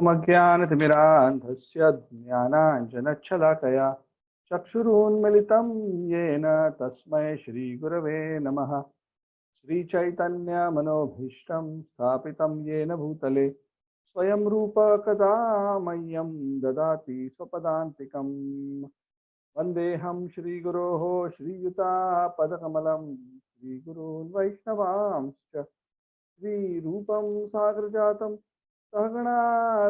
ओमज्ञानतिमिरान्धस्य ज्ञानाञ्जनच्छलाकया चक्षुरुन्मिलितं येन तस्मै श्रीगुरवे नमः। श्रीचैतन्यमनोभीष्टं स्थापितं येन भूतले स्वयं रूप कदा मह्यं ददाति स्वपदान्तिकम्। वन्देऽहं श्रीगुरोः श्रीयुतापदकमलं श्रीगुरून् वैष्णवांश्च श्रीरूपं साग्रजातं सहगणा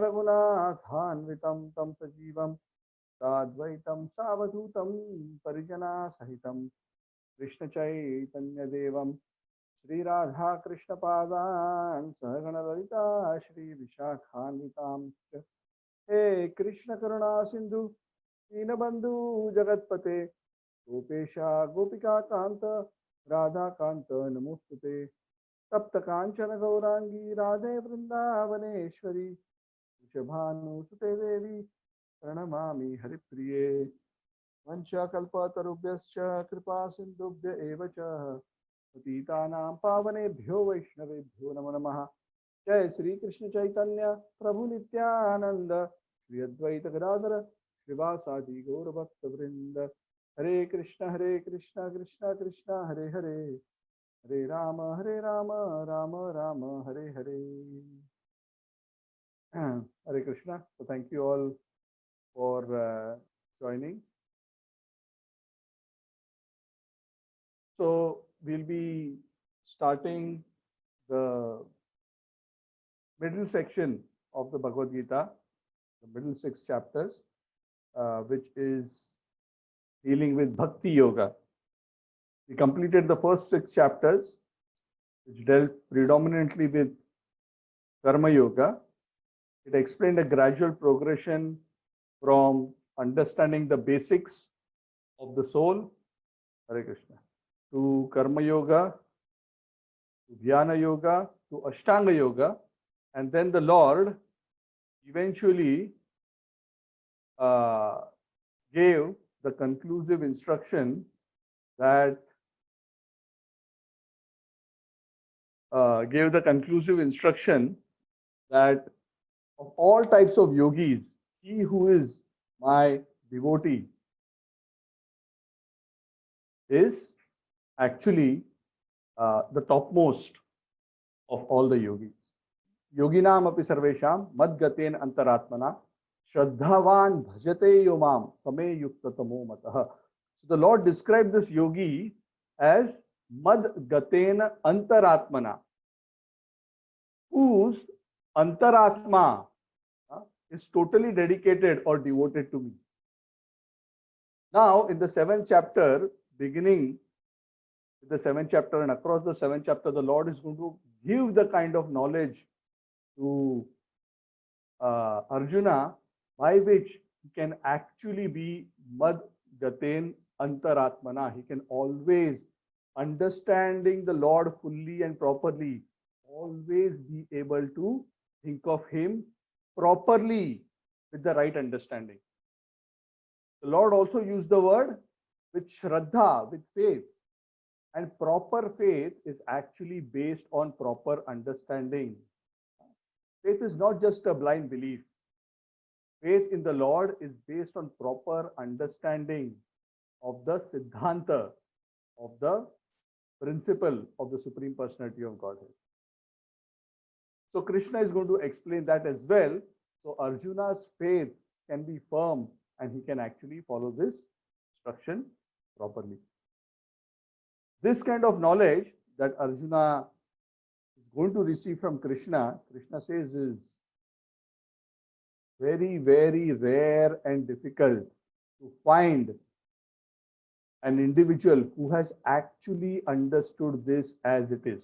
रघुनाथान्वितं तं सजीवं साद्वैतं सावधूतं परिजनासहितं कृष्णचैतन्यदेवं श्रीराधाकृष्णपादान् सहगणललिता श्रीविशाखान्वितांश्च। हे कृष्णकरुणा सिन्धु दीनबन्धु जगत्पते गोपेशा गोपिकाकान्त राधाकान्त नमोस्तुते। तप्त कांचन गौरांगी राधे वृंदावनेश्वरी वृषभानुसुते देवी प्रणमामि हरिप्रिये। वंशकल्पतरुभ्यश्च कृपा सिन्धुभ्य एव च पतितानां पावनेभ्यो वैष्णवेभ्यो नमो नमः। जय श्री कृष्ण चैतन्य प्रभु नित्यानंद श्री अद्वैत गदाधर श्रीवासादि गौरभक्तवृंद। हरे कृष्ण कृष्ण कृष्ण हरे हरे, हरे Ram Ram Ram Hare Hare. Hare Krishna. So thank you all for joining. So we'll be starting the middle section of the Bhagavad Gita, the middle 6 chapters, which is dealing with Bhakti Yoga. We completed the first 6 chapters, which dealt predominantly with Karma Yoga. It explained a gradual progression from understanding the basics of the soul, Hare Krishna, to Karma Yoga, to Dhyana Yoga, to Ashtanga Yoga, and then the Lord eventually gave the conclusive instruction that of all types of yogis, he who is my devotee is actually the topmost of all the yogis. Yoginam api sarvesham madgaten antaratmana shraddhavan bhajate yomam same yuktatamo matah. So the Lord described this yogi as madgaten antaratmana, whose antaratma is totally dedicated or devoted to me. Now, in the 7th chapter, beginning with the 7th chapter and across the 7th chapter, the Lord is going to give the kind of knowledge to Arjuna by which he can actually be Mad Gaten Antaratmana. He can always, understanding the Lord fully and properly, always be able to think of him properly with the right understanding. The Lord also used the word with Shraddha, with faith. And proper faith is actually based on proper understanding. Faith is not just a blind belief. Faith in the Lord is based on proper understanding of the Siddhanta, of the principle of the Supreme Personality of Godhead. So Krishna is going to explain that as well. So Arjuna's faith can be firm and he can actually follow this instruction properly. This kind of knowledge that Arjuna is going to receive from Krishna, Krishna says, is very, very rare and difficult to find an individual who has actually understood this as it is.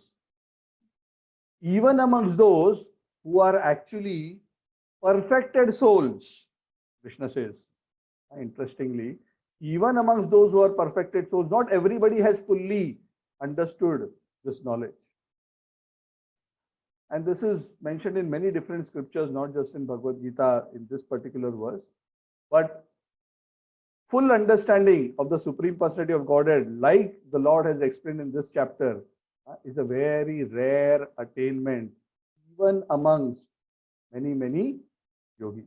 Even amongst those who are actually perfected souls, Krishna says, interestingly, even amongst those who are perfected souls, not everybody has fully understood this knowledge. And this is mentioned in many different scriptures, not just in Bhagavad Gita in this particular verse, but full understanding of the Supreme Personality of Godhead, like the Lord has explained in this chapter, is a very rare attainment, even amongst many yogis.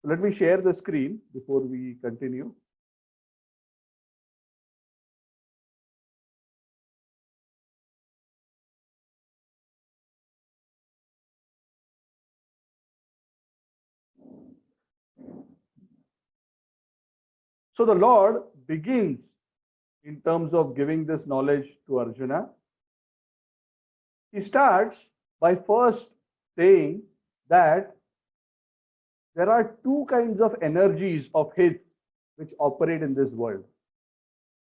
So let me share the screen before we continue. So the Lord begins in terms of giving this knowledge to Arjuna. He starts by first saying that there are two kinds of energies of his which operate in this world.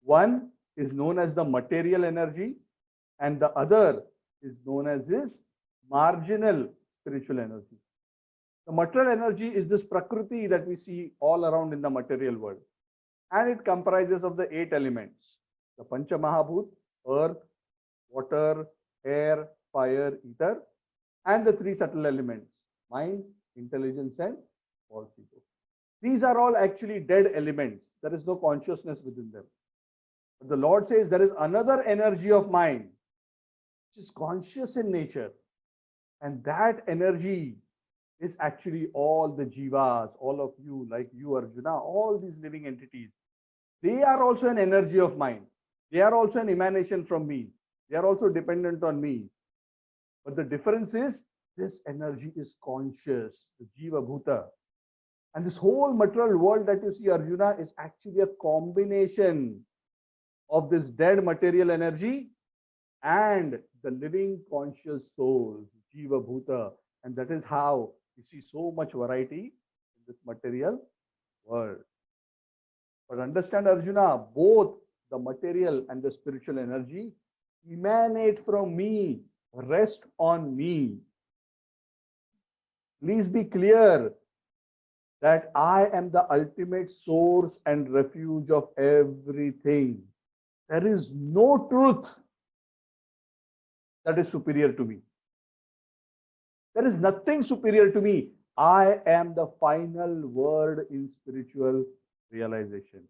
One is known as the material energy, and the other is known as his marginal spiritual energy. The material energy is this prakriti that we see all around in the material world, and it comprises of the 8 elements: the Pancha Mahabhut, earth, water, air, fire, ether, and the 3 subtle elements: mind, intelligence, and false ego. These are all actually dead elements. There is no consciousness within them. But the Lord says there is another energy of mind which is conscious in nature. And that energy is actually all the jivas, all of you, like you, Arjuna, all these living entities. They are also an energy of mind. They are also an emanation from me. They are also dependent on me. But the difference is this energy is conscious, the Jiva Bhuta. And this whole material world that you see, Arjuna, is actually a combination of this dead material energy and the living conscious soul, Jiva Bhuta. And that is how you see so much variety in this material world. But understand, Arjuna, both the material and the spiritual energy emanate from me, rest on me. Please be clear that I am the ultimate source and refuge of everything. There is no truth that is superior to me. There is nothing superior to me. I am the final word in spiritual realization.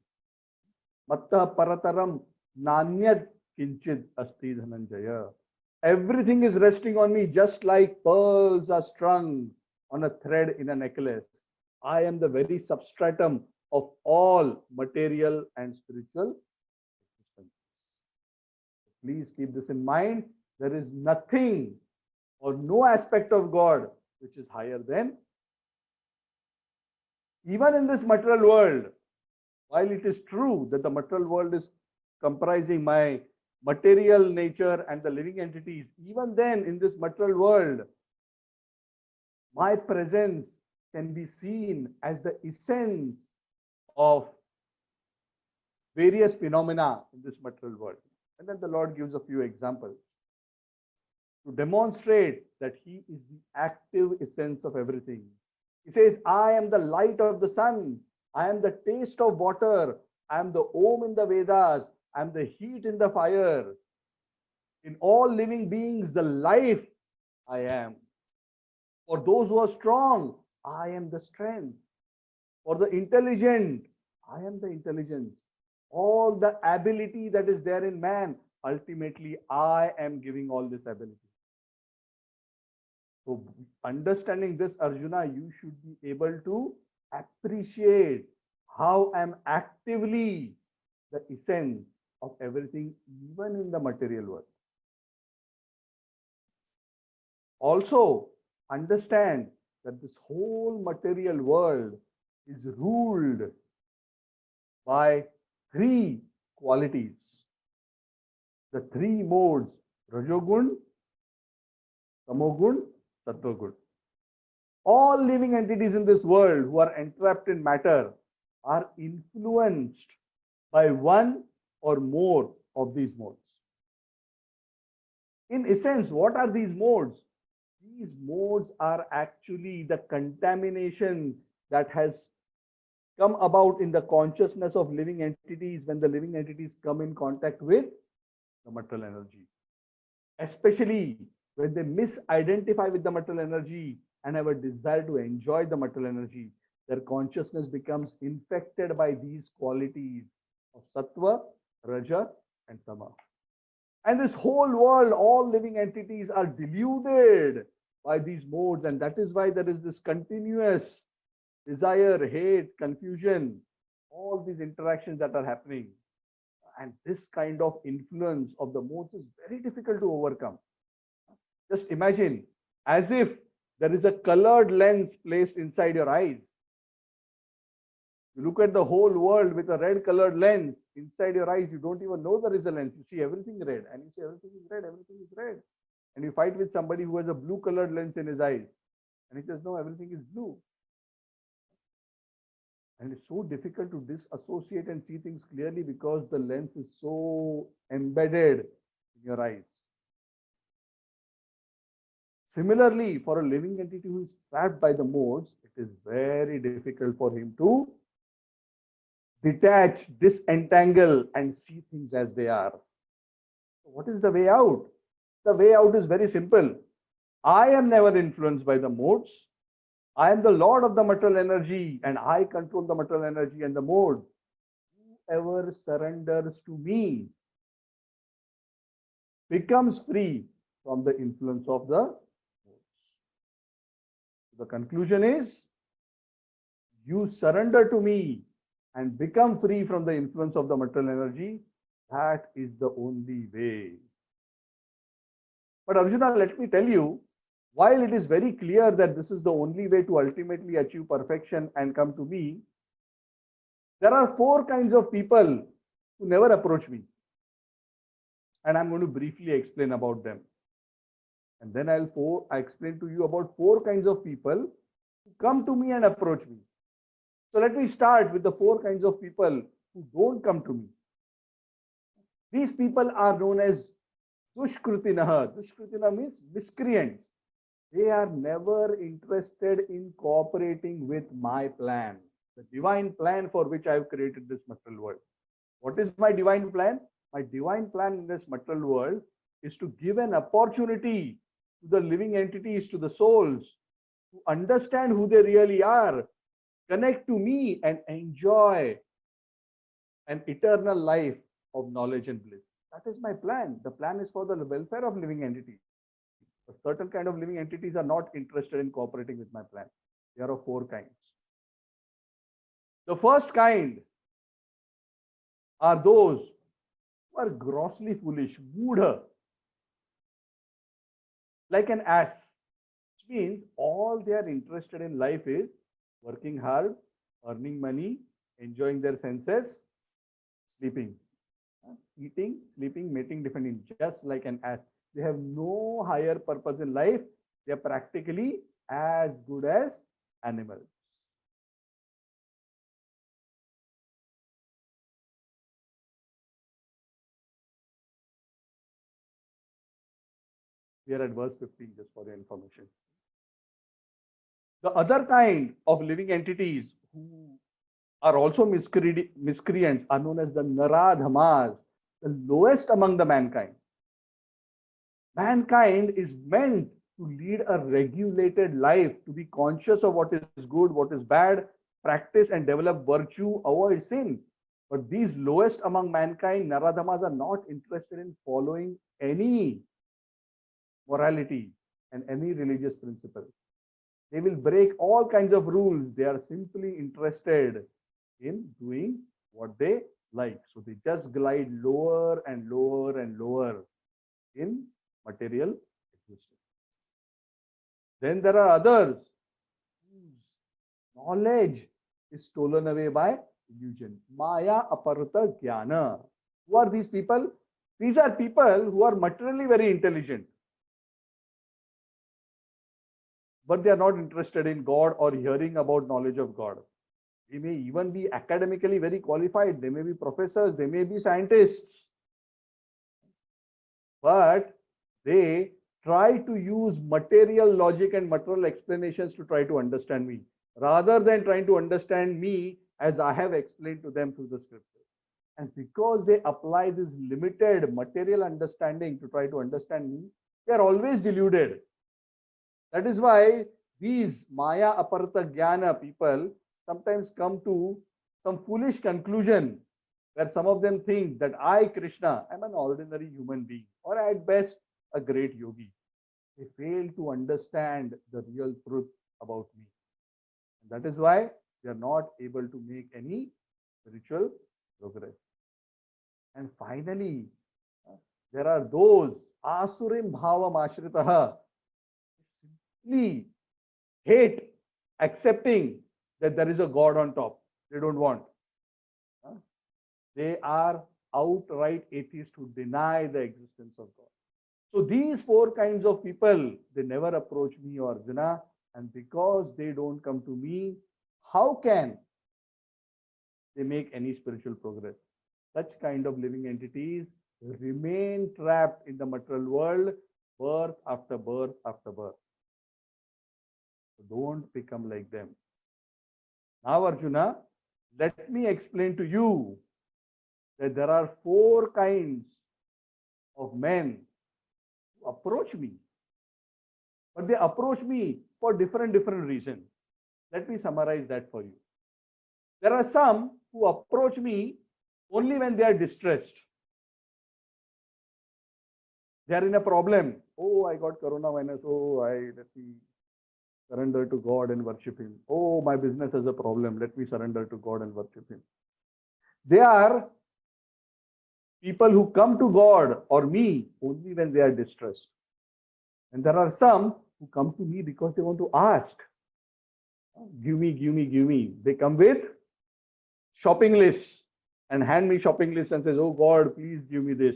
Matta parataram nanyad kinchid asti dhananjaya. Everything is resting on me, just like pearls are strung on a thread in a necklace. I am the very substratum of all material and spiritual existence. Please keep this in mind. There is nothing or no aspect of God which is higher than. Even in this material world, while it is true that the material world is comprising my material nature and the living entities, even then in this material world, my presence can be seen as the essence of various phenomena in this material world. And then the Lord gives a few examples to demonstrate that He is the active essence of everything. He says, I am the light of the sun. I am the taste of water. I am the Om in the Vedas. I am the heat in the fire. In all living beings, the life I am. For those who are strong, I am the strength. For the intelligent, I am the intelligence. All the ability that is there in man, ultimately, I am giving all this ability. So, understanding this, Arjuna, you should be able to appreciate how I am actively the essence of everything, even in the material world. Also, understand that this whole material world is ruled by 3 qualities. The 3 modes: Rajogun, Tamogun, Sattvagun. All living entities in this world who are entrapped in matter are influenced by one or more of these modes. In essence, what are these modes? These modes are actually the contamination that has come about in the consciousness of living entities when the living entities come in contact with the material energy. Especially when they misidentify with the material energy and have a desire to enjoy the material energy, their consciousness becomes infected by these qualities of sattva, raja, and tama. And this whole world, all living entities are deluded by these modes. And that is why there is this continuous desire, hate, confusion, all these interactions that are happening. And this kind of influence of the modes is very difficult to overcome. Just imagine as if there is a colored lens placed inside your eyes. You look at the whole world with a red colored lens inside your eyes. You don't even know there is a lens. You see everything red, and you say everything is red, everything is red. And you fight with somebody who has a blue colored lens in his eyes, and he says, no, everything is blue. And it's so difficult to disassociate and see things clearly because the lens is so embedded in your eyes. Similarly, for a living entity who is trapped by the modes, it is very difficult for him to detach, disentangle, and see things as they are. What is the way out? The way out is very simple. I am never influenced by the modes. I am the Lord of the material energy, and I control the material energy and the modes. Whoever surrenders to me becomes free from the influence of the modes. The conclusion is, you surrender to me and become free from the influence of the material energy. That is the only way. But Arjuna, let me tell you, while it is very clear that this is the only way to ultimately achieve perfection and come to me, there are 4 kinds of people who never approach me. And I'm going to briefly explain about them. And then I'll explain to you about 4 kinds of people who come to me and approach me. So let me start with the 4 kinds of people who don't come to me. These people are known as Dushkritinaha. Dushkritina means miscreants. They are never interested in cooperating with my plan, the divine plan for which I have created this material world. What is my divine plan? My divine plan in this material world is to give an opportunity to the living entities, to the souls, to understand who they really are, connect to me, and enjoy an eternal life of knowledge and bliss. That is my plan. The plan is for the welfare of living entities. A certain kind of living entities are not interested in cooperating with my plan. There are of 4 kinds. The first kind are those who are grossly foolish, moodha, like an ass, which means all they are interested in life is working hard, earning money, enjoying their senses, sleeping, eating, sleeping, mating, defending, just like an ass. They have no higher purpose in life. They are practically as good as animals. We are at verse 15, just for your information. The other kind of living entities who are also miscreants are known as the Naradhamas, the lowest among the mankind. Mankind is meant to lead a regulated life, to be conscious of what is good, what is bad, practice and develop virtue, avoid sin. But these lowest among mankind, Naradhamas, are not interested in following any morality and any religious principle. They will break all kinds of rules. They are simply interested in doing what they like. So they just glide lower and lower and lower in material existence. Then there are others whose knowledge is stolen away by illusion. Maya aparta jnana. Who are these people? These are people who are materially very intelligent, but they are not interested in God or hearing about knowledge of God. They may even be academically very qualified. They may be professors. They may be scientists. But they try to use material logic and material explanations to try to understand me, rather than trying to understand me as I have explained to them through the scripture. And because they apply this limited material understanding to try to understand me, they are always deluded. That is why these Maya Aparta Jnana people sometimes come to some foolish conclusion where some of them think that I, Krishna, am an ordinary human being, or at best, a great yogi. They fail to understand the real truth about me. And that is why they are not able to make any spiritual progress. And finally, uh, there are those asurim bhavam ashritaha simply hate accepting that there is a God on top. They don't want. uh, They are outright atheists who deny the existence of God. So these four kinds of people, they never approach me or Arjuna, and because they don't come to me, how can they make any spiritual progress? Such kind of living entities remain trapped in the material world, birth after birth after birth. So don't become like them. Now, Arjuna, let me explain to you that there are four kinds of men who approach me, but they approach me for different reasons. Let me summarize that for you. There are some who approach me only when they are distressed. They are in a problem. Oh, I got coronavirus. Oh, let me surrender to God and worship Him. Oh, my business has a problem. Let me surrender to God and worship Him. They are people who come to God or me only when they are distressed. And there are some who come to me because they want to ask. Give me, give me, give me. They come with shopping lists and hand me shopping lists and says, oh God, please give me this.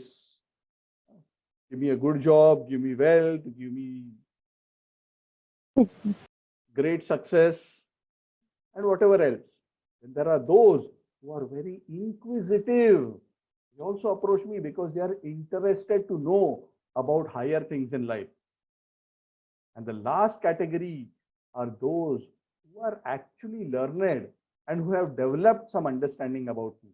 Give me a good job, give me wealth, give me great success, and whatever else. And there are those who are very inquisitive. They also approach me because they are interested to know about higher things in life. And the last category are those who are actually learned and who have developed some understanding about me.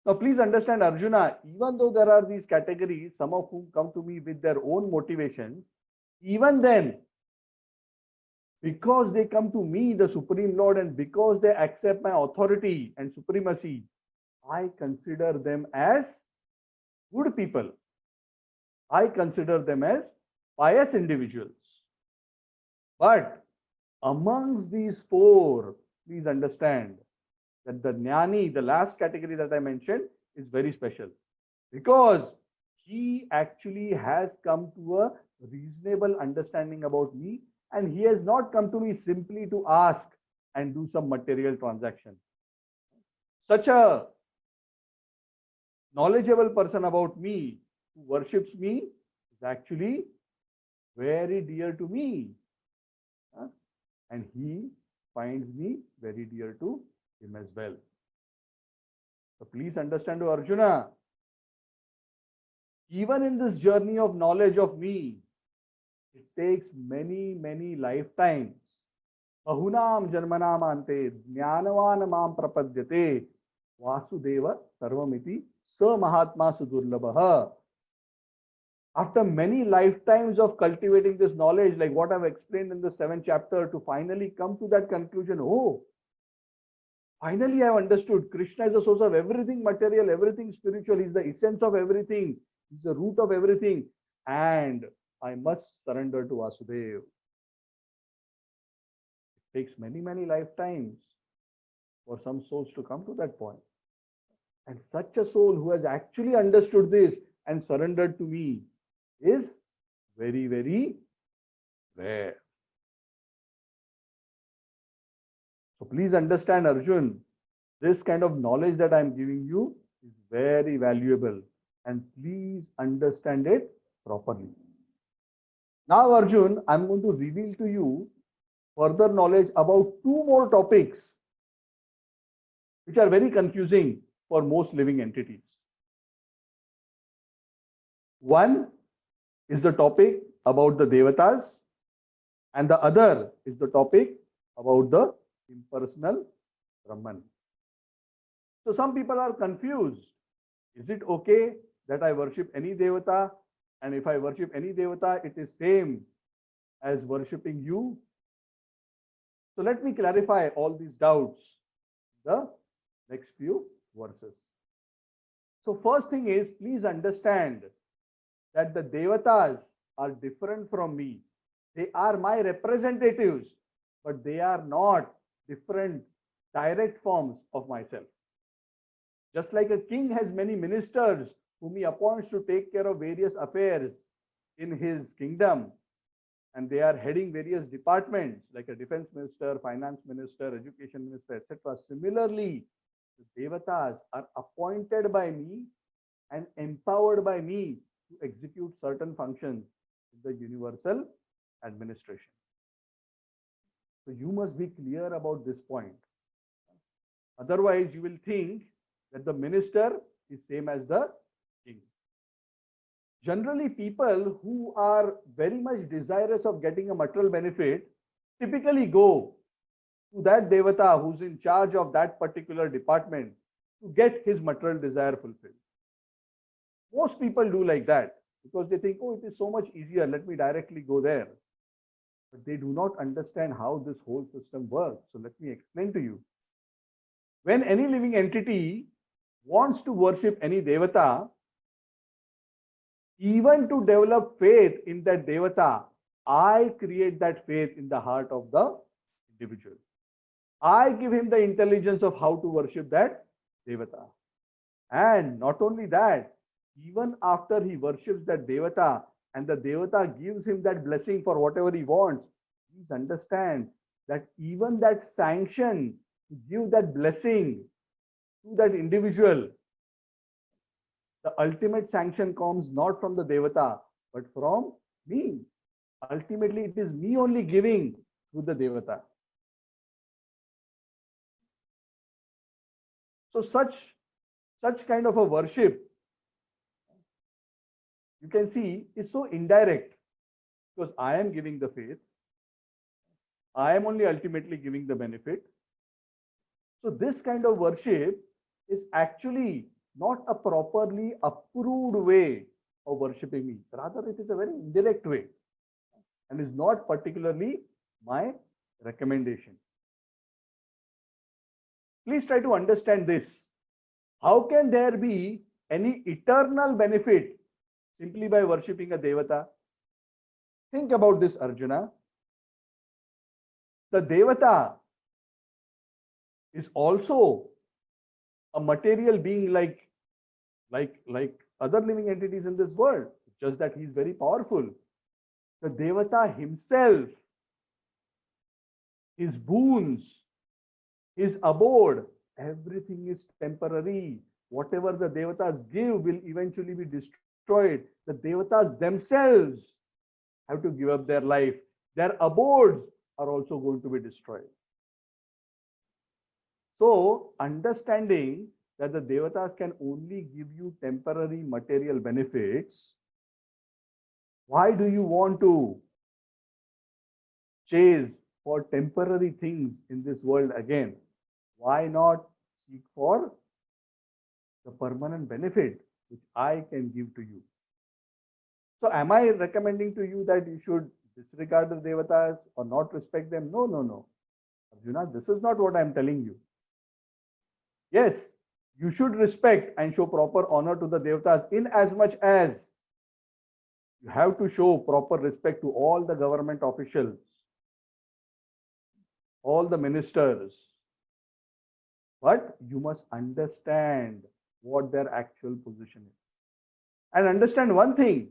Now, please understand, Arjuna, even though there are these categories, some of whom come to me with their own motivation, even then, because they come to me, the Supreme Lord, and because they accept my authority and supremacy, I consider them as good people. I consider them as pious individuals. But amongst these four, please understand that the Jnani, the last category that I mentioned, is very special because he actually has come to a reasonable understanding about me, and he has not come to me simply to ask and do some material transaction. Such a knowledgeable person about me who worships me is actually very dear to me. And he finds me very dear to him as well. So please understand, Arjuna, even in this journey of knowledge of me, it takes many lifetimes. Bahunam janmanam ante jnanavan mam prapadyate vasudeva sarvamiti sa mahatma sudurlabha. After many lifetimes of cultivating this knowledge, like what I've explained in the 7th chapter, to finally come to that conclusion, oh, finally I've understood Krishna is the source of everything material, everything spiritual. He's the essence of everything. He's the root of everything. And I must surrender to Vasudev. It takes many lifetimes for some souls to come to that point. And such a soul who has actually understood this and surrendered to me is very rare. So please understand, Arjun, this kind of knowledge that I'm giving you is very valuable, and please understand it properly. Now, Arjun, I'm going to reveal to you further knowledge about two more topics which are very confusing for most living entities. One is the topic about the Devatas, and the other is the topic about the impersonal Brahman. So some people are confused. Is it okay that I worship any Devata? And if I worship any Devata, it is same as worshipping you? So let me clarify all these doubts in the next few verses. So first thing is, please understand that the Devatas are different from me. They are my representatives, but they are not different direct forms of myself. Just like a king has many ministers whom he appoints to take care of various affairs in his kingdom, and they are heading various departments like a defense minister, finance minister, education minister, etc. Similarly, the devatas are appointed by me and empowered by me to execute certain functions in the universal administration. So you must be clear about this point. Otherwise, you will think that the minister is same as the king. Generally, people who are very much desirous of getting a material benefit typically go to that devata who's in charge of that particular department to get his material desire fulfilled. Most people do like that because they think, oh, it is so much easier, let me directly go there. But they do not understand how this whole system works. So let me explain to you. When any living entity wants to worship any devata, even to develop faith in that devata, I create that faith in the heart of the individual. I give him the intelligence of how to worship that devata. And not only that, even after he worships that devata and the devata gives him that blessing for whatever he wants, please understand that even that sanction to give that blessing to that individual, the ultimate sanction comes not from the devata, but from me. Ultimately, it is me only giving to the devata. So such kind of a worship, you can see, is so indirect because I am giving the faith. I am only ultimately giving the benefit. So this kind of worship is actually not a properly approved way of worshipping me. Rather, it is a very indirect way and is not particularly my recommendation. Please try to understand this. How can there be any eternal benefit simply by worshipping a devata? Think about this, Arjuna. The devata is also a material being like other living entities in this world. It's just that he's very powerful. The devata himself, his boons, his abode, everything is temporary. Whatever the devatas give will eventually be destroyed. The devatas themselves have to give up their life. Their abodes are also going to be destroyed. So, understanding that the devatas can only give you temporary material benefits, why do you want to chase for temporary things in this world again? Why not seek for the permanent benefit which I can give to you? So am I recommending to you that you should disregard the devatas or not respect them? No, no, no. Arjuna, this is not what I am telling you. Yes, you should respect and show proper honor to the devatas in as much as you have to show proper respect to all the government officials, all the ministers. But you must understand what their actual position is. And understand one thing,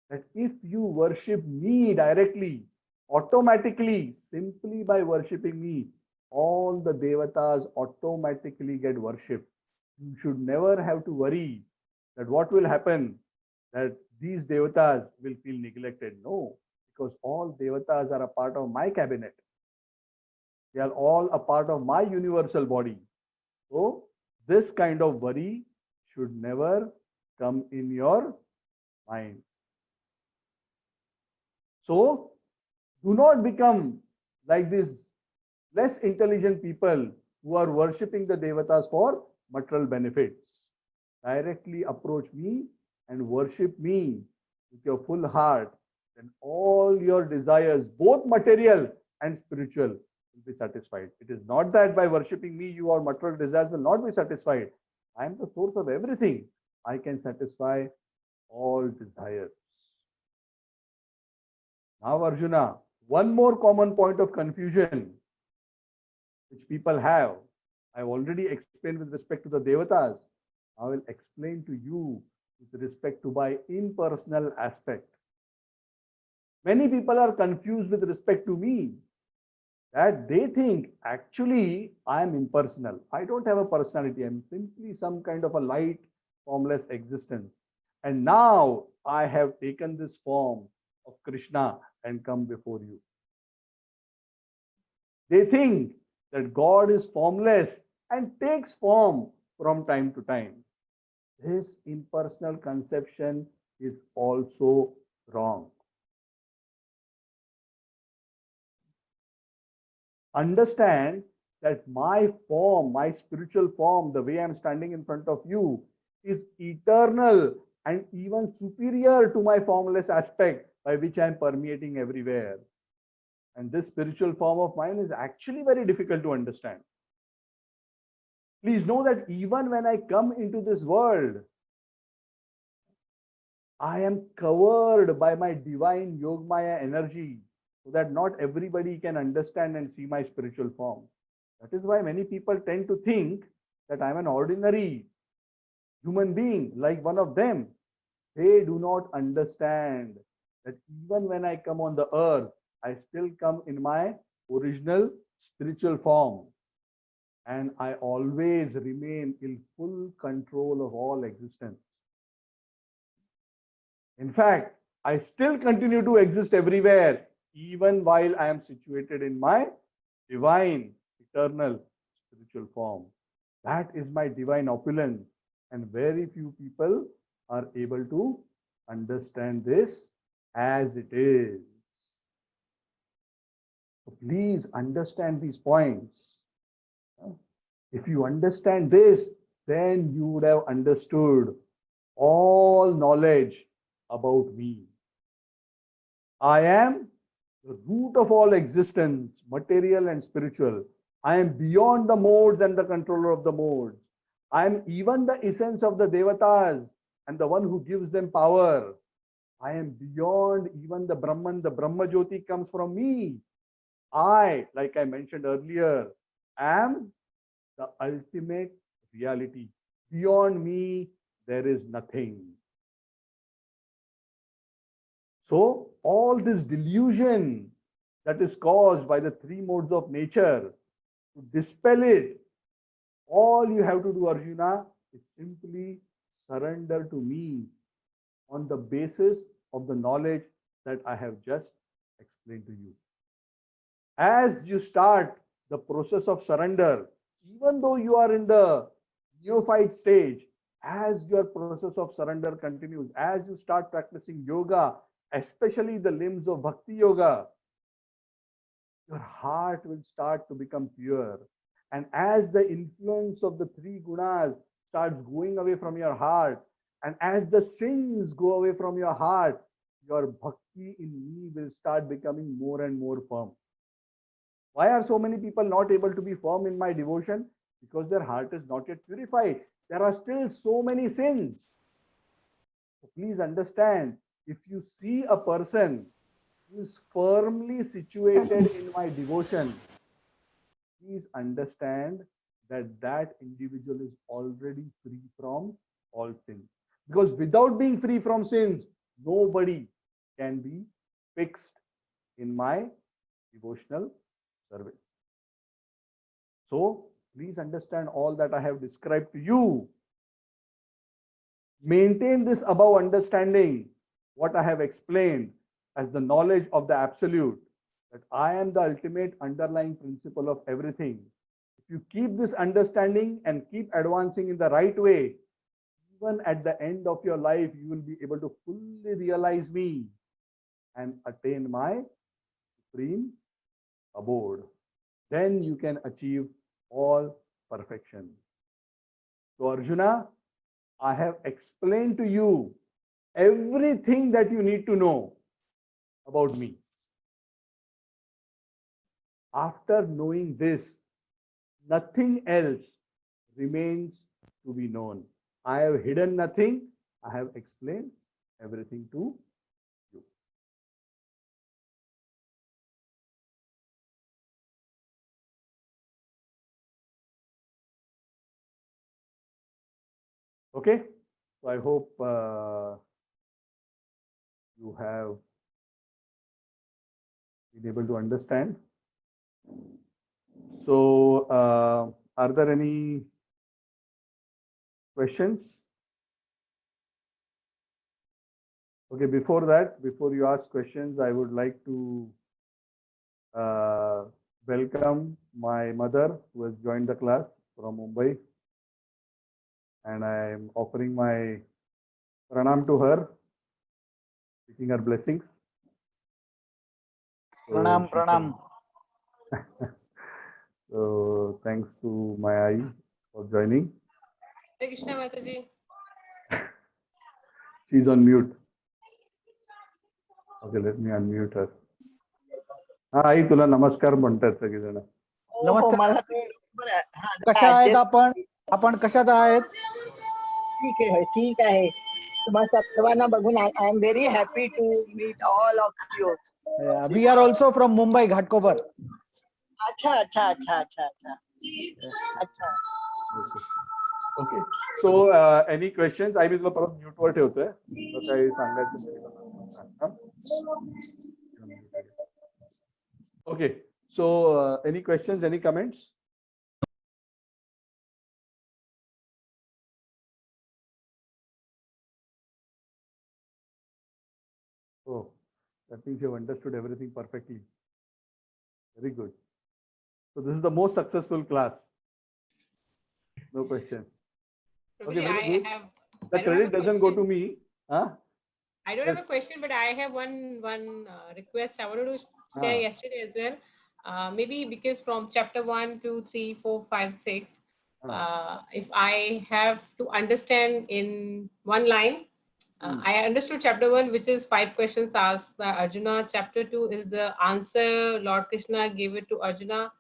that if you worship me directly, automatically, simply by worshipping me, all the devatas automatically get worshipped. You should never have to worry that what will happen, that these devatas will feel neglected. No, because all devatas are a part of my cabinet. They are all a part of my universal body. So this kind of worry should never come in your mind. So do not become like these less intelligent people who are worshipping the devatas for material benefits. Directly approach me and worship me with your full heart, then all your desires, both material and spiritual, will be satisfied. It is not that by worshipping me, your material desires will not be satisfied. I am the source of everything. I can satisfy all desires. Now, Arjuna, one more common point of confusion which people have. I've already explained with respect to the Devatas. I will explain to you with respect to my impersonal aspect. Many people are confused with respect to me, that they think actually I am impersonal. I don't have a personality. I'm simply some kind of a light, formless existence. And now I have taken this form of Krishna and come before you. They think that God is formless and takes form from time to time. This impersonal conception is also wrong. Understand that my form, my spiritual form, the way I'm standing in front of you, is eternal and even superior to my formless aspect by which I'm permeating everywhere. And this spiritual form of mine is actually very difficult to understand. Please know that even when I come into this world, I am covered by my divine Yogmaya energy so that not everybody can understand and see my spiritual form. That is why many people tend to think that I'm an ordinary human being like one of them. They do not understand that even when I come on the earth, I still come in my original spiritual form. And I always remain in full control of all existence. In fact, I still continue to exist everywhere, even while I am situated in my divine, eternal spiritual form. That is my divine opulence. And very few people are able to understand this as it is. So please understand these points. If you understand this, then you would have understood all knowledge about me. I am the root of all existence, material and spiritual. I am beyond the modes and the controller of the modes. I am even the essence of the Devatas and the one who gives them power. I am beyond even the Brahman. The Brahma Jyoti comes from me. I, like I mentioned earlier, am the ultimate reality. Beyond me, there is nothing. So, all this delusion that is caused by the three modes of nature, to dispel it, all you have to do, Arjuna, is simply surrender to me on the basis of the knowledge that I have just explained to you. As you start the process of surrender, even though you are in the neophyte stage, as your process of surrender continues, as you start practicing yoga, especially the limbs of bhakti yoga, your heart will start to become pure. And as the influence of the three gunas starts going away from your heart, and as the sins go away from your heart, your bhakti in me will start becoming more and more firm. Why are so many people not able to be firm in my devotion? Because their heart is not yet purified. There are still so many sins. So please understand, if you see a person who is firmly situated in my devotion, please understand that that individual is already free from all sins. Because without being free from sins, nobody can be fixed in my devotional service. So please understand all that I have described to you. Maintain this above understanding, what I have explained as the knowledge of the absolute, that I am the ultimate underlying principle of everything. If you keep this understanding and keep advancing in the right way, even at the end of your life, you will be able to fully realize me and attain my supreme abode. Then you can achieve all perfection. So, Arjuna, I have explained to you everything that you need to know about me. After knowing this, nothing else remains to be known. I have hidden nothing. I have explained everything to you. Okay, so I hope you have been able to understand. So, are there any questions? Okay, before that, before you ask questions, I would like to welcome my mother who has joined the class from Mumbai. And I am offering my pranam to her, seeking her blessings. Pranam, pranam. So thanks to my Ai for joining. Hare Krishna Mataji. She's on mute. Okay, let me unmute her. आई तुला नमस्कार म्हणतात सगळेजण. कशा आहेत आपण? आपण कशात आहेत? ठीक आहे. तुम्हाला सर्वांना बघून I am very happy to meet all of you. We are also from Mumbai, Ghatkopar. अच्छा. Okay. So any questions? I will परत म्यूट वर ठेवतोय. काही सांगायचं. Okay. So any questions? Any comments? Oh, that means you have understood everything perfectly. Very good. So this is the most successful class. No question. Okay, very good. The credit doesn't go to me. Huh? I don't have a question, but I have one request I wanted to share yesterday as well. Maybe because from chapter 1, 2, 3, 4, 5, 6, if I have to understand in one line, I understood chapter 1, which is 5 questions asked by Arjuna. Chapter 2 is the answer Lord Krishna gave it to Arjuna.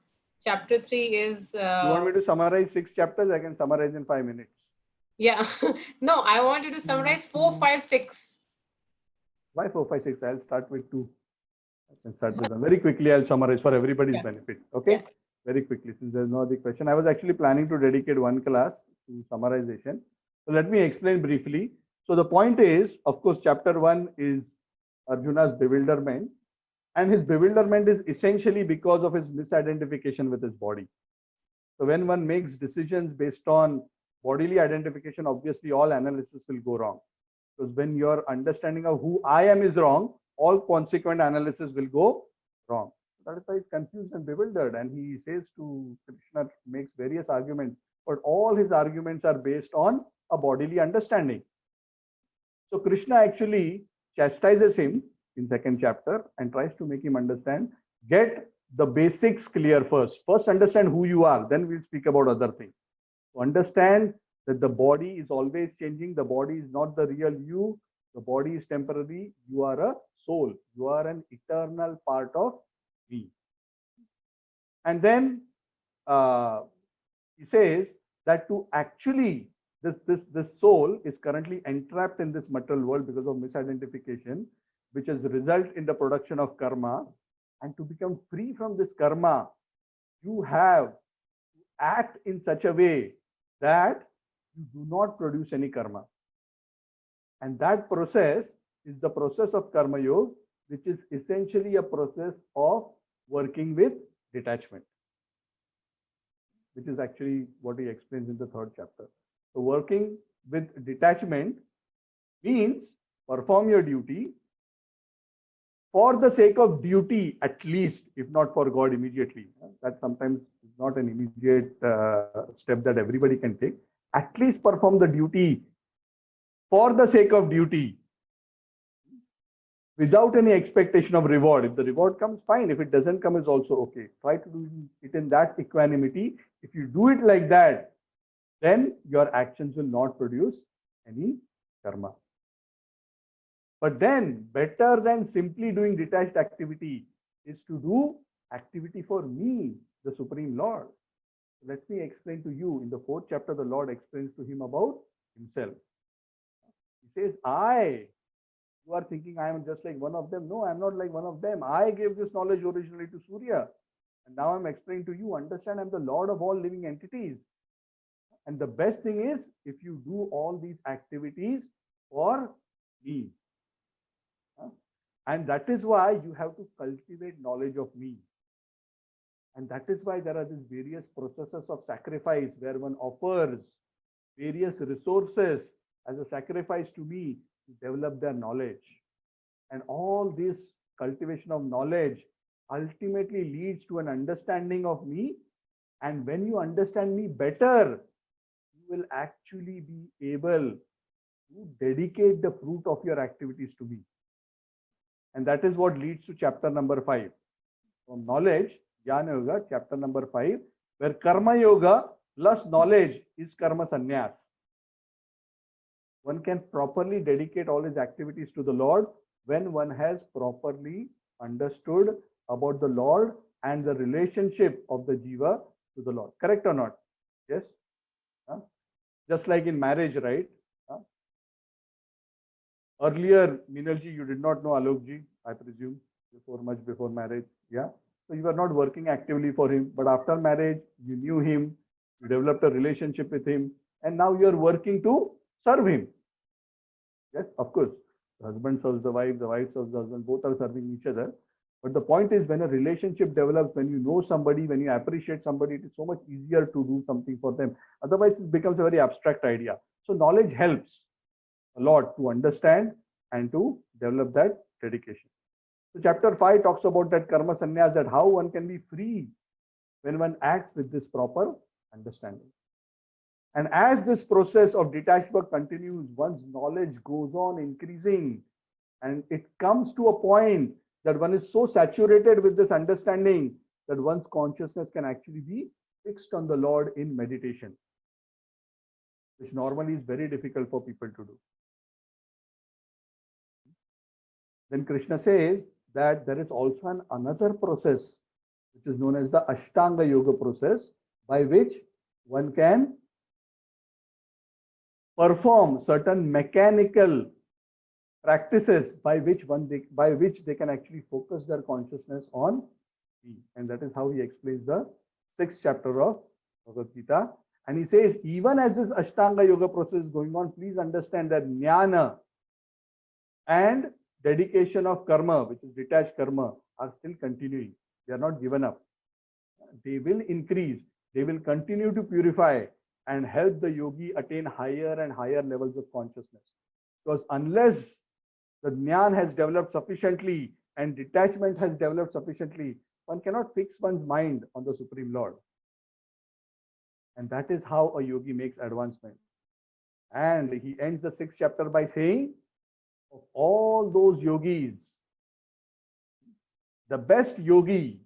Chapter 3 is... you want me to summarize 6 chapters? I can summarize in 5 minutes. Yeah. No, I want you to summarize 4, 5, 6. Why 4, 5, 6? I'll start with 2. I can start with them. Very quickly, I'll summarize for everybody's benefit. Okay? Yeah. Very quickly, since there's no other question. I was actually planning to dedicate one class to summarization. So let me explain briefly. So the point is, of course, chapter 1 is Arjuna's bewilderment. And his bewilderment is essentially because of his misidentification with his body. So when one makes decisions based on bodily identification, obviously all analysis will go wrong. Because when your understanding of who I am is wrong, all consequent analysis will go wrong. That is why he's confused and bewildered. And he says to Krishna, makes various arguments, but all his arguments are based on a bodily understanding. So Krishna actually chastises him in 2nd chapter and tries to make him understand, get the basics clear first. First understand who you are, then we'll speak about other things. So understand that the body is always changing. The body is not the real you. The body is temporary. You are a soul. You are an eternal part of me. And then he says that to actually, this soul is currently entrapped in this material world because of misidentification, which has result in the production of karma. And to become free from this karma, you have to act in such a way that you do not produce any karma. And that process is the process of karma yoga, which is essentially a process of working with detachment, which is actually what he explains in the 3rd chapter. So working with detachment means perform your duty for the sake of duty, at least, if not for God immediately. That sometimes is not an immediate step that everybody can take. At least perform the duty for the sake of duty without any expectation of reward. If the reward comes, fine. If it doesn't come, it's also okay. Try to do it in that equanimity. If you do it like that, then your actions will not produce any karma. But then, better than simply doing detached activity is to do activity for me, the Supreme Lord. Let me explain to you. In the 4th chapter, the Lord explains to him about himself. He says, you are thinking I am just like one of them. No, I am not like one of them. I gave this knowledge originally to Surya. And now I am explaining to you, understand I am the Lord of all living entities. And the best thing is if you do all these activities for me. And that is why you have to cultivate knowledge of me. And that is why there are these various processes of sacrifice where one offers various resources as a sacrifice to me to develop their knowledge. And all this cultivation of knowledge ultimately leads to an understanding of me. And when you understand me better, you will actually be able to dedicate the fruit of your activities to me. And that is what leads to chapter number 5. From knowledge, Jnana Yoga, chapter number 5, where Karma Yoga plus knowledge is Karma Sannyas. One can properly dedicate all his activities to the Lord when one has properly understood about the Lord and the relationship of the Jiva to the Lord. Correct or not? Yes? Just like in marriage, right? Earlier, Minalji, you did not know Alokji, I presume, much before marriage. Yeah. So you were not working actively for him, but after marriage, you knew him, you developed a relationship with him, and now you are working to serve him. Yes, of course. The husband serves the wife serves the husband, both are serving each other. But the point is, when a relationship develops, when you know somebody, when you appreciate somebody, it is so much easier to do something for them. Otherwise, it becomes a very abstract idea. So knowledge helps a lot to understand and to develop that dedication. So chapter 5 talks about that karma sannyas, that how one can be free when one acts with this proper understanding. And as this process of detached work continues, one's knowledge goes on increasing, and it comes to a point that one is so saturated with this understanding that one's consciousness can actually be fixed on the Lord in meditation, which normally is very difficult for people to do. Then Krishna says that there is also another process which is known as the Ashtanga Yoga process, by which one can perform certain mechanical practices by which they can actually focus their consciousness on me. And that is how he explains the 6th chapter of Bhagavad Gita. And he says, even as this Ashtanga Yoga process is going on, please understand that jnana and dedication of karma, which is detached karma, are still continuing. They are not given up. They will increase. They will continue to purify and help the yogi attain higher and higher levels of consciousness. Because unless the jnana has developed sufficiently and detachment has developed sufficiently, one cannot fix one's mind on the Supreme Lord. And that is how a yogi makes advancement. And he ends the 6th chapter by saying, of all those yogis, the best yogi,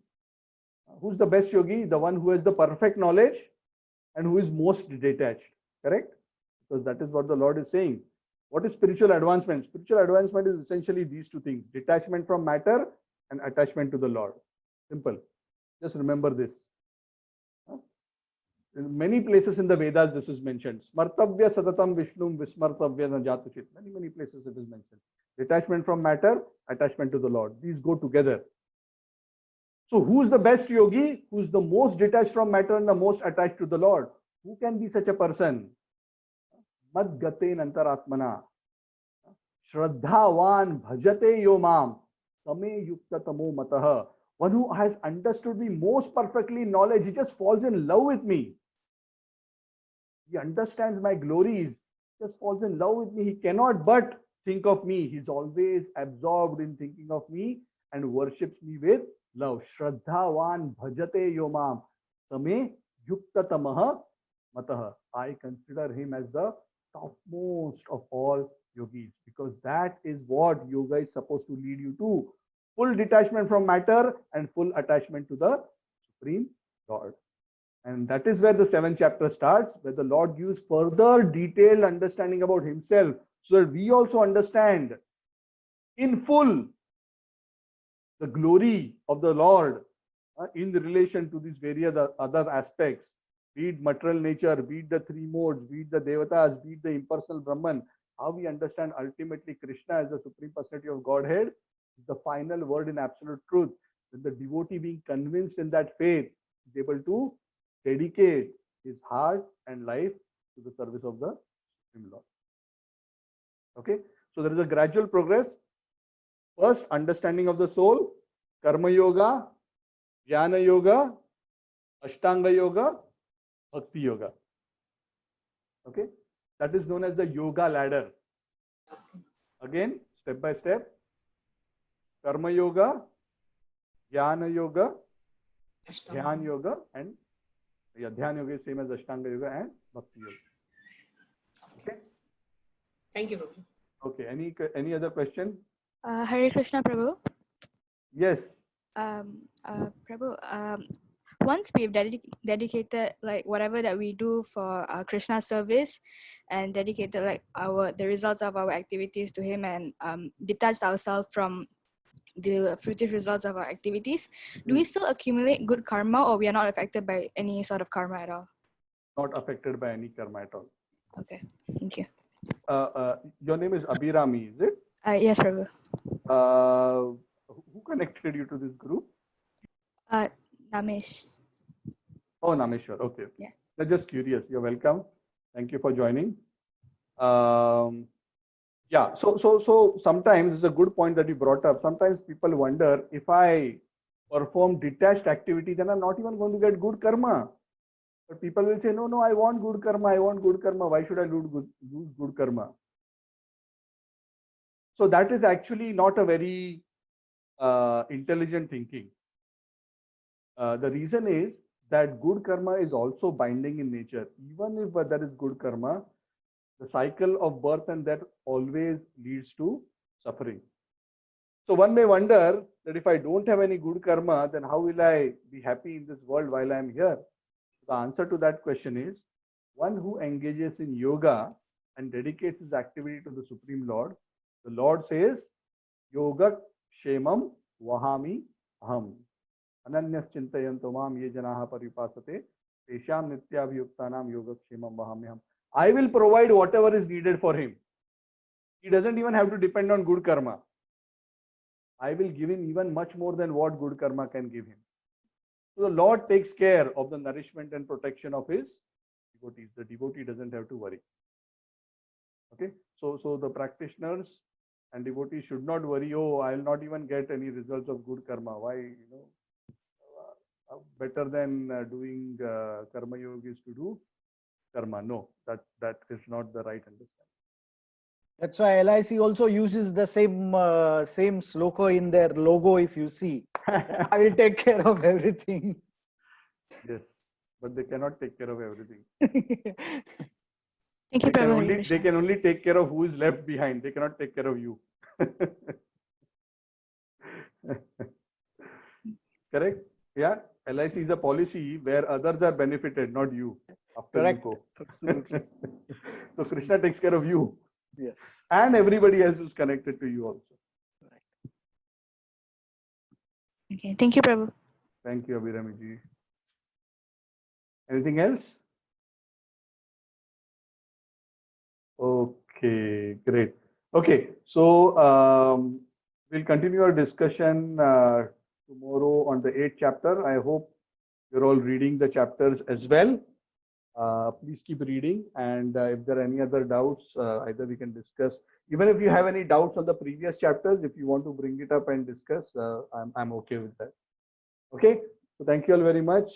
who's the best yogi? The one who has the perfect knowledge and who is most detached. Correct? Because that is what the Lord is saying. What is spiritual advancement? Spiritual advancement is essentially these two things: detachment from matter and attachment to the Lord. Simple. Just remember this. In many places in the Vedas, this is mentioned. Smartavya satatam Vishnum vismartavya najatuchit. Many places it is mentioned. Detachment from matter, attachment to the Lord. These go together. So who's the best yogi? Who's the most detached from matter and the most attached to the Lord? Who can be such a person? Madgaten antaratmana. Shraddhavan bhajate yomam. Same yuktatamo mataha. One who has understood me most perfectly in knowledge, he just falls in love with me. He understands my glories, just falls in love with me. He cannot but think of me. He's always absorbed in thinking of me and worships me with love. Shraddhavan bhajate yomam. Same yuktatamaha mataha. I consider him as the topmost of all yogis, because that is what yoga is supposed to lead you to. Full detachment from matter and full attachment to the Supreme Lord. And that is where the 7th chapter starts, where the Lord gives further detailed understanding about himself, so that we also understand in full the glory of the Lord in relation to these various other aspects, be it material nature, be it the 3 modes, be it the Devatas, be it the impersonal Brahman. How we understand ultimately Krishna as the Supreme Personality of Godhead is the final word in absolute truth. When the devotee, being convinced in that faith, is able to dedicate his heart and life to the service of the Supreme Lord. Okay, so there is a gradual progress. First, understanding of the soul, Karma Yoga, Jnana Yoga, Ashtanga Yoga, Bhakti Yoga. Okay, that is known as the Yoga ladder. Again, step by step, Karma Yoga, Jnana Yoga, Dhyan Yoga, and Dhyan Yoga is same as Ashtanga Yoga and Bhakti Yoga. Okay. Thank you, Prabhu. Okay. Any other question? Hare Krishna, Prabhu. Yes. Prabhu, once we've dedicated like whatever that we do for Krishna service, and dedicated like the results of our activities to Him, and detached ourselves from the fruitive results of our activities, do we still accumulate good karma, or we are not affected by any sort of karma at all? Not affected by any karma at all. Okay, thank you. Your name is Abhirami, is it? Yes, Prabhu. Who connected you to this group? Namesh. Oh, Nameshwar. Okay. Yeah. I'm just curious. You're welcome. Thank you for joining. Yeah. So sometimes it's a good point that you brought up. Sometimes people wonder, if I perform detached activity, then I'm not even going to get good karma. But people will say, no, I want good karma. I want good karma. Why should I lose good karma? So that is actually not a very intelligent thinking. The reason is that good karma is also binding in nature. Even if there is good karma, the cycle of birth and death always leads to suffering. So one may wonder that if I don't have any good karma, then how will I be happy in this world while I am here? The answer to that question is, one who engages in yoga and dedicates his activity to the Supreme Lord, the Lord says, Yoga Kshemam Vahami Aham. Ananyas Chintayanto Mam Ye Janaha Paripasate Tesham Nityabhyuktanam Yoga Kshemam Vahami Aham. I will provide whatever is needed for him. He doesn't even have to depend on good karma. I will give him even much more than what good karma can give him. So the Lord takes care of the nourishment and protection of his devotees. The devotee doesn't have to worry. Okay, so the practitioners and devotees should not worry. Oh, I'll not even get any results of good karma. Why? Better than doing karma yoga is to do karma. No, that is not the right understanding. That's why LIC also uses the same sloka in their logo. If you see, I will take care of everything. Yes, but they cannot take care of everything. Thank you, Prabhu. They can only take care of who is left behind. They cannot take care of you. Correct? Yeah. LIC is a policy where others are benefited, not you. After Correct. you go. Absolutely. So Krishna takes care of you. Yes. And everybody else is connected to you also. Okay, thank you, Prabhu. Thank you, Abhirami ji. Anything else? Okay, great. Okay, so we'll continue our discussion tomorrow on the 8th chapter. I hope you're all reading the chapters as well. Please keep reading, and if there are any other doubts, either we can discuss. Even if you have any doubts on the previous chapters, if you want to bring it up and discuss, I'm okay with that. Okay, so thank you all very much.